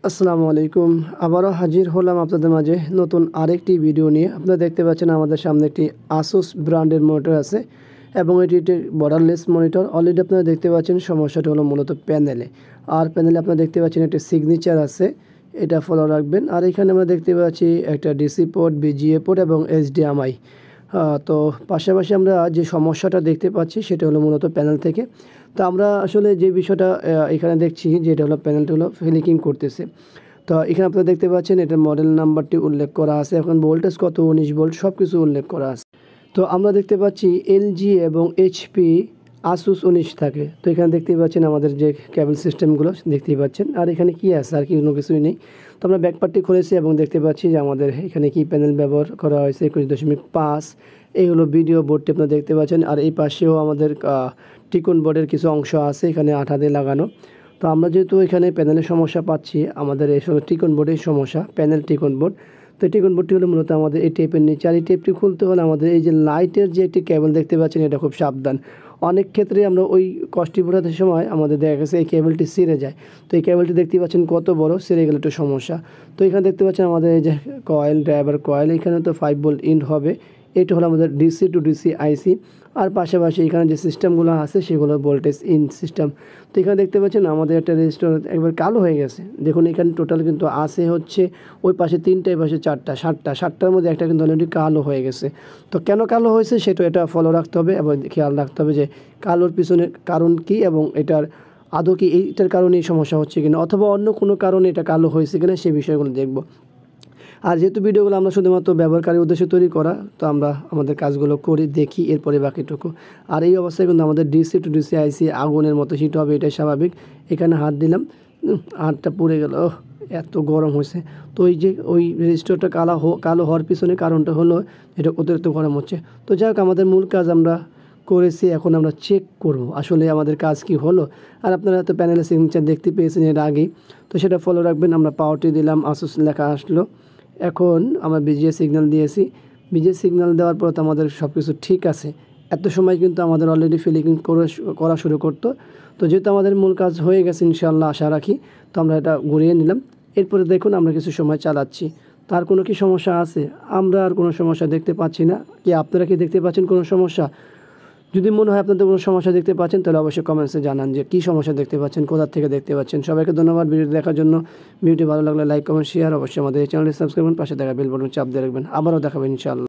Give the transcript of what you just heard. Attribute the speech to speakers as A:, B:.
A: আসসালামু আলাইকুম। আবারও হাজির হলাম আপনাদের মাঝে নতুন আরেকটি ভিডিও নিয়ে। আপনারা দেখতে পাচ্ছেন আমাদের সামনে একটি আসুস ব্র্যান্ডের মনিটর আছে এবং এটি একটি বর্ডারলেস মনিটর। অলরেডি আপনারা দেখতে পাচ্ছেন সমস্যাটি হলো মূলত প্যানেলে। আর প্যানেলে আপনারা দেখতে পাচ্ছেন একটি সিগনেচার আছে, এটা ফলো রাখবেন। আর এখানে আমরা দেখতে পাচ্ছি একটা ডিসি পোর্ট, বিজিএ পোর্ট এবং এইচডিএমআই। তো পাশাপাশি আমরা যে সমস্যাটা দেখতে পাচ্ছি সেটা হলো মূলত প্যানেল থেকে। তো আমরা আসলে যে বিষয়টা এখানে দেখছি যে এটা হলো প্যানেলটা হলো ফ্লিকিং করতেছে। তো এখানে আপনারা দেখতে পাচ্ছেন এটার মডেল নাম্বারটি উল্লেখ করা আছে, এখন ভোল্টেজ কত 19 ভোল্ট সব কিছু উল্লেখ করা আছে। তো আমরা দেখতে পাচ্ছি এলজি এবং এইচপি আসুস 19 থাকে। তো এখানে দেখতেই পাচ্ছেন আমাদের যে কেবল সিস্টেমগুলো দেখতেই পাচ্ছেন। আর এখানে কি আছে আর কি কোনো কিছুই নেই। তো আমরা ব্যাকপার্টটি খুলেছি এবং দেখতে পাচ্ছি যে আমাদের এখানে কি প্যানেল ব্যবহার করা হয়েছে 21.5। এই হলো ভিডিও বোর্ডটি আপনারা দেখতে পাচ্ছেন। আর এই পাশেও আমাদের টিকন বোর্ডের কিছু অংশ আছে এখানে আঠা দিয়ে লাগানো। তো আমরা যেহেতু এখানে প্যানেলের সমস্যা পাচ্ছি, আমাদের এই টিকন বোর্ডের সমস্যা, প্যানেল টিকন বোর্ড। তো টিকন বোর্ডটি হলো মূলত আমাদের এই টেপের নিচে। আর এই টেপটি খুলতে হলে আমাদের এই যে লাইটের যে একটি কেবল দেখতে পাচ্ছেন এটা খুব সাবধান। অনেক ক্ষেত্রে আমরা ওই কষ্টি ফোটাতে সময় আমাদের দেখা গেছে এই কেবলটি ছিঁড়ে যায়। তো এই কেবলটি দেখতে পাচ্ছেন কত বড়, ছিঁড়ে গেলে একটু সমস্যা। তো এখানে দেখতে পাচ্ছেন আমাদের এই যে কয়েল, ড্রাইভার কয়েল, এখানে তো 5 ভোল্ট ইন হবে। এটা হলো আমাদের ডিসি টু ডিসি আইসি। আর পাশাপাশি এখানে যে সিস্টেমগুলো আছে সেগুলো ভোল্টেজ ইন সিস্টেম। তো এখানে দেখতে পাচ্ছেন আমাদের একটা রেজিস্টার একবার কালো হয়ে গেছে। দেখুন এখানে টোটাল কিন্তু আছে হচ্ছে ওই পাশে 3টা, এই পাশে 4টা, 7টার মধ্যে একটা কিন্তু অলরেডি কালো হয়ে গেছে। তো কেন কালো হয়েছে সেটা এটা ফলো রাখতে হবে এবং খেয়াল রাখতে হবে যে কালোর পিছনে কারণ কি এবং এটার আদৌ কি এইটার কারণেই সমস্যা হচ্ছে কিনা অথবা অন্য কোনো কারণে এটা কালো হয়েছে কিনা সেই বিষয়গুলো দেখব। আর যেহেতু ভিডিওগুলো আমরা শুধুমাত্র ব্যবহারকারীর উদ্দেশ্যে তৈরি করা, তো আমরা আমাদের কাজগুলো করি, দেখি, এরপরে বাকিটুকু। আর এই অবস্থায় কিন্তু আমাদের ডিসি টু ডিসি আইসি আগুনের মতো হিট হবে, এটাই স্বাভাবিক। এখানে হাত দিলাম, হাতটা পুড়ে গেল, এত গরম হয়েছে। তো ওই রেজিস্টারটা কালো হওয়ার পিছনে কারণটা হলো এটা অতিরিক্ত গরম হচ্ছে। তো যাই হোক, আমাদের মূল কাজ আমরা করেছি, এখন আমরা চেক করব আসলে আমাদের কাজ কি হলো। আর আপনারা তো প্যানেলের সিগনেচার দেখতে পেয়েছেন এর আগেই, তো সেটা ফলো রাখবেন। আমরা পাওয়ারটি দিলাম, আসুস লেখা আসলো। এখন আমরা বিজিএ সিগন্যাল দিয়েছি। বিজিএ সিগন্যাল দেওয়ার পর তো আমাদের সব কিছু ঠিক আছে। এত সময় কিন্তু আমাদের অলরেডি ফিলিং করা শুরু করতো। তো যেহেতু আমাদের মূল কাজ হয়ে গেছে ইনশাআল্লাহ আশা রাখি, তো আমরা এটা ঘুরিয়ে নিলাম। এরপরে দেখুন আমরা কিছু সময় চালাচ্ছি, তার কোনো কি সমস্যা আছে? আমরা আর কোনো সমস্যা দেখতে পাচ্ছি না। কি আপনারা কি দেখতে পাচ্ছেন কোনো সমস্যা? যদি মনে হয় আপনাদের কোনো সমস্যা দেখতে পাচ্ছেন তাহলে অবশ্যই কমেন্টসে জানান যে কী সমস্যা দেখতে পাচ্ছেন, কোথা থেকে দেখতে পাচ্ছেন। সবাইকে ধন্যবাদ ভিডিওটি দেখার জন্য। ভিডিওটি ভালো লাগলে লাইক, কমেন্ট, শেয়ার, অবশ্যই আমাদের এই চ্যানেলটি সাবস্ক্রাইব করুন, পাশে থাকা বেল বাটন চাপ দিয়ে রাখবেন। আবারও দেখাবেন ইনশাআল্লাহ।